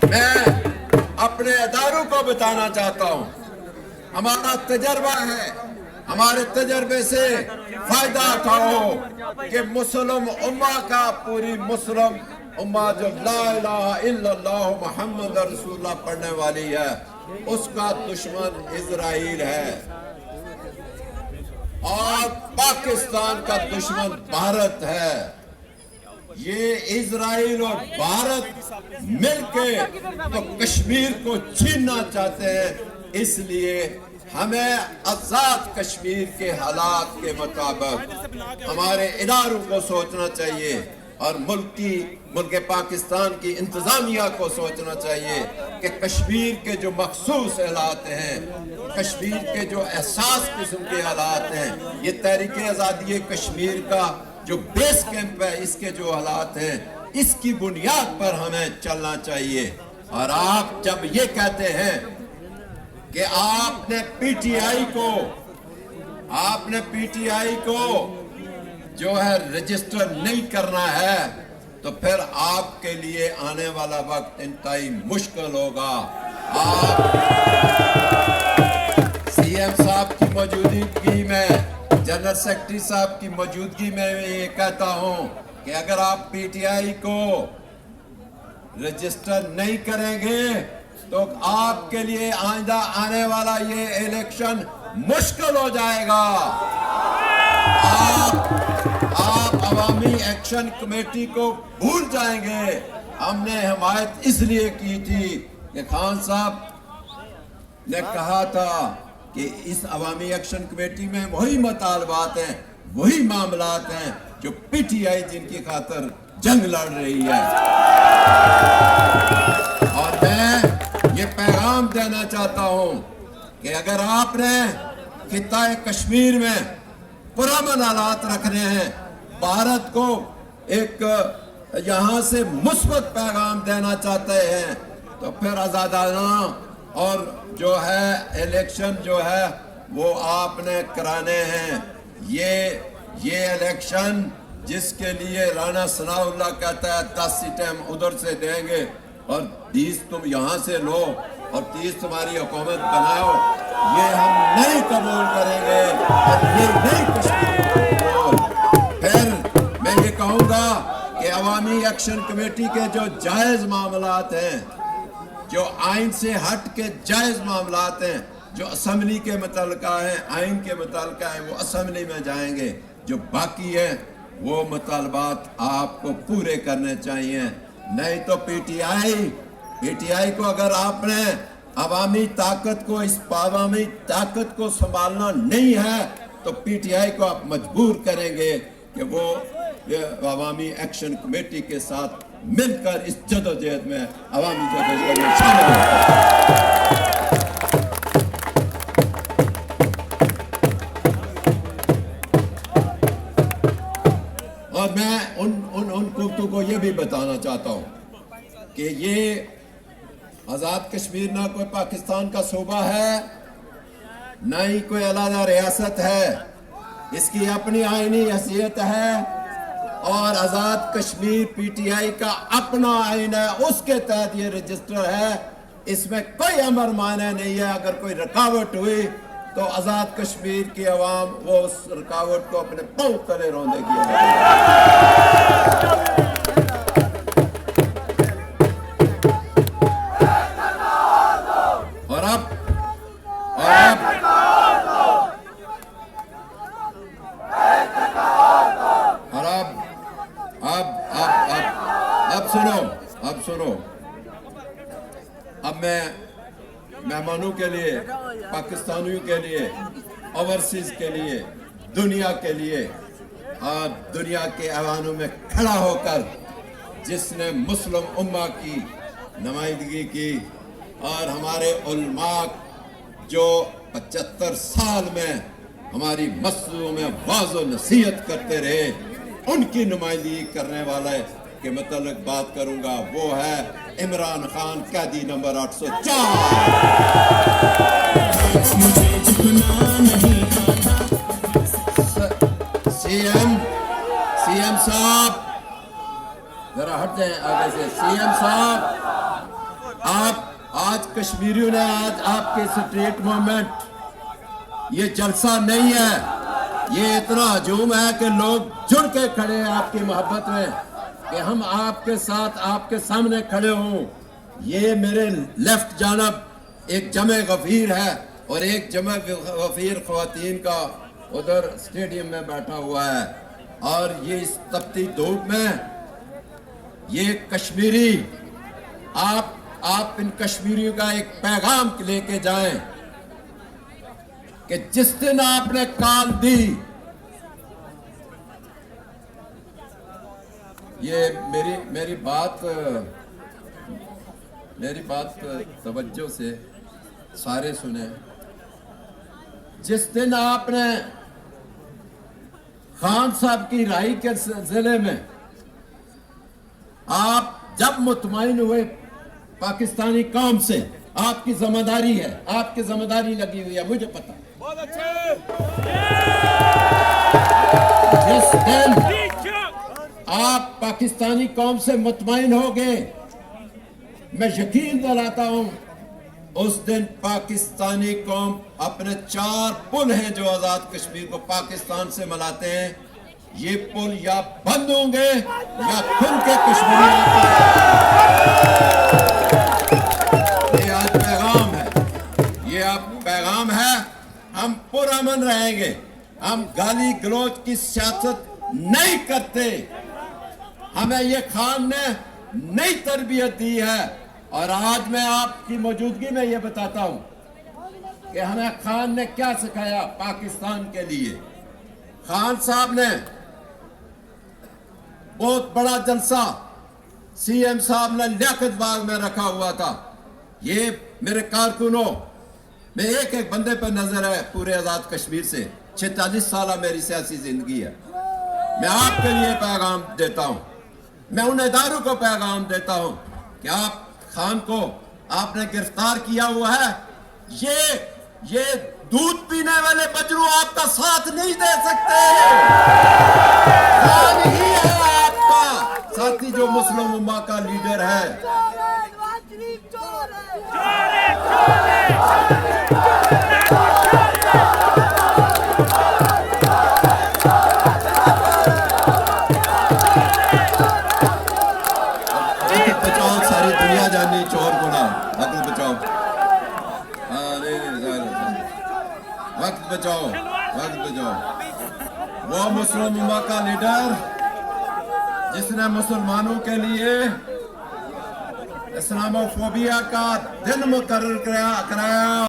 میں اپنے اداروں کو بتانا چاہتا ہوں، ہمارا تجربہ ہے، ہمارے تجربے سے فائدہ اٹھاؤ کہ مسلم امہ کا، پوری مسلم امہ جو لا الہ الا اللہ محمد رسول اللہ پڑھنے والی ہے، اس کا دشمن اسرائیل ہے اور پاکستان کا دشمن بھارت ہے۔ یہ اسرائیل اور بھارت مل کے تو کشمیر کو چھیننا چاہتے ہیں، اس لیے ہمیں آزاد کشمیر کے حالات کے مطابق ہمارے اداروں کو سوچنا چاہیے اور ملک پاکستان کی انتظامیہ کو سوچنا چاہیے کہ کشمیر کے جو مخصوص حالات ہیں، کشمیر کے جو احساس قسم کے حالات ہیں، یہ تحریک آزادی کشمیر کا جو بیس کیمپ ہے، اس کے جو حالات ہیں، اس کی بنیاد پر ہمیں چلنا چاہیے۔ اور آپ جب یہ کہتے ہیں کہ آپ نے پی ٹی آئی کو جو ہے رجسٹر نہیں کرنا ہے، تو پھر آپ کے لیے آنے والا وقت انتہائی مشکل ہوگا۔ آپ سی ایم صاحب کی موجودگی میں، جنرل سیکرٹری صاحب کی موجودگی میں یہ کہتا ہوں کہ اگر آپ پی ٹی آئی کو رجسٹر نہیں کریں گے تو آپ کے لیے آئندہ آنے والا یہ الیکشن مشکل ہو جائے گا۔ آپ عوامی ایکشن کمیٹی کو بھول جائیں گے۔ ہم نے حمایت اس لیے کی تھی کہ خان صاحب نے کہا تھا کہ اس عوامی ایکشن کمیٹی میں وہی مطالبات ہیں، وہی معاملات ہیں جو پی ٹی آئی جن کی خاطر جنگ لڑ رہی ہے۔ اور میں یہ پیغام دینا چاہتا ہوں کہ اگر آپ نے خطہ کشمیر میں پرامن حالات رکھنے ہیں، بھارت کو ایک یہاں سے مثبت پیغام دینا چاہتے ہیں، تو پھر آزادانہ اور جو ہے الیکشن جو ہے وہ آپ نے کرانے ہیں۔ یہ الیکشن جس کے لیے رانا ثناء اللہ کہتا ہے 10 سیٹیں ہم ادھر سے دیں گے اور 20 تم یہاں سے لو اور 30 تمہاری حکومت بناؤ، یہ ہم نہیں قبول کریں گے اور یہ نہیں کشمیر قبول۔ پھر میں یہ کہوں گا کہ عوامی ایکشن کمیٹی کے جو جائز معاملات ہیں، جو آئین سے ہٹ کے جائز معاملات ہیں، جو اسمبلی کے متعلقہ ہیں، آئین کے متعلقہ ہیں، وہ اسمبلی میں جائیں گے۔ جو باقی ہیں وہ مطالبات آپ کو پورے کرنے چاہیے، نہیں تو پی ٹی آئی کو اگر آپ نے عوامی طاقت کو، اس عوامی طاقت کو سنبھالنا نہیں ہے تو پی ٹی آئی کو آپ مجبور کریں گے کہ وہ عوامی ایکشن کمیٹی کے ساتھ مل کر اس جدوجہد میں، عوامی جدوجہد میں شامل ہو۔ اور میں ان قوتوں کو یہ بھی بتانا چاہتا ہوں کہ یہ آزاد کشمیر نہ کوئی پاکستان کا صوبہ ہے، نہ ہی کوئی علیحدہ ریاست ہے، اس کی اپنی آئینی حیثیت ہے اور Azad Kashmir P T I کا اپنا آئین ہے، اس کے تحت یہ رجسٹر ہے۔ اس میں کوئی امر معنی نہیں ہے، اگر کوئی رکاوٹ ہوئی تو آزاد کشمیر کی عوام وہ اس رکاوٹ کو اپنے پاؤں تلے روندے گی۔ اب سنو، اب میں مہمانوں کے لیے، پاکستانیوں کے لیے، اوورسیز کے لیے، دنیا کے لیے اور دنیا کے ایوانوں میں کھڑا ہو کر جس نے مسلم امہ کی نمائندگی کی اور ہمارے علماء جو 75 سال میں ہماری مسجدوں میں واعظ و نصیحت کرتے رہے، ان کی نمائندگی کرنے والے کے متعلق بات کروں گا، وہ ہے عمران خان، قیدی نمبر 804۔ سی ایم صاحب ذرا ہٹ جائیں آگے سے. سی ایم صاحب آپ آج کشمیریوں نے آج آپ کے اسٹریٹ موومنٹ یہ جلسہ نہیں ہے, یہ اتنا ہجوم ہے کہ لوگ جڑ کے کھڑے ہیں آپ کی محبت میں کہ ہم آپ کے ساتھ آپ کے سامنے کھڑے ہوں. یہ میرے لیفٹ جانب ایک جمع غفیر ہے اور ایک جمع غفیر خواتین کا ادھر اسٹیڈیم میں بیٹھا ہوا ہے, اور یہ اس تپتی دھوپ میں یہ کشمیری آپ ان کشمیریوں کا ایک پیغام لے کے جائیں کہ جس دن آپ نے کال دی, یہ میری بات توجہ سے سارے سنیں. جس دن آپ نے خان صاحب کی رہائی کے ضلع میں آپ جب مطمئن ہوئے پاکستانی قوم سے, آپ کی ذمہ داری ہے, آپ کی ذمہ داری لگی ہوئی ہے, مجھے پتا. جس دن آپ پاکستانی قوم سے مطمئن ہو گئے, میں یقین دلاتا ہوں اس دن پاکستانی قوم اپنے 4 پل ہیں جو آزاد کشمیر کو پاکستان سے ملاتے ہیں, یہ پل یا بند ہوں گے یا کھل کے کشمیر. یہ آج پیغام ہے, یہ آپ پیغام ہے. ہم پرامن رہیں گے, ہم گالی گلوچ کی سیاست نہیں کرتے. ہمیں یہ خان نے نئی تربیت دی ہے, اور آج میں آپ کی موجودگی میں یہ بتاتا ہوں کہ ہمیں خان نے کیا سکھایا پاکستان کے لیے. خان صاحب نے بہت بڑا جلسہ سی ایم صاحب نے لیاقت باغ میں رکھا ہوا تھا. یہ میرے کارکنوں میں ایک بندے پر نظر ہے پورے آزاد کشمیر سے, 46 سالہ میری سیاسی زندگی ہے. میں آپ کے لیے پیغام دیتا ہوں, میں ان اداروں کو پیغام دیتا ہوں کہ آپ خان کو آپ نے گرفتار کیا ہوا ہے, یہ دودھ پینے والے بجرو آپ کا ساتھ نہیں دے سکتے. خان ہی ہے آپ کا ساتھی جو مسلم امہ کا لیڈر ہے. بچاؤ, ساری دنیا جانی چور کو نہ, وقت بچاؤ, وقت بچاؤ, وقت بچاؤ. وہ مسلم امہ کا لیڈر جس نے مسلمانوں کے لیے اسلاموفوبیا کا دن مقرر کرایا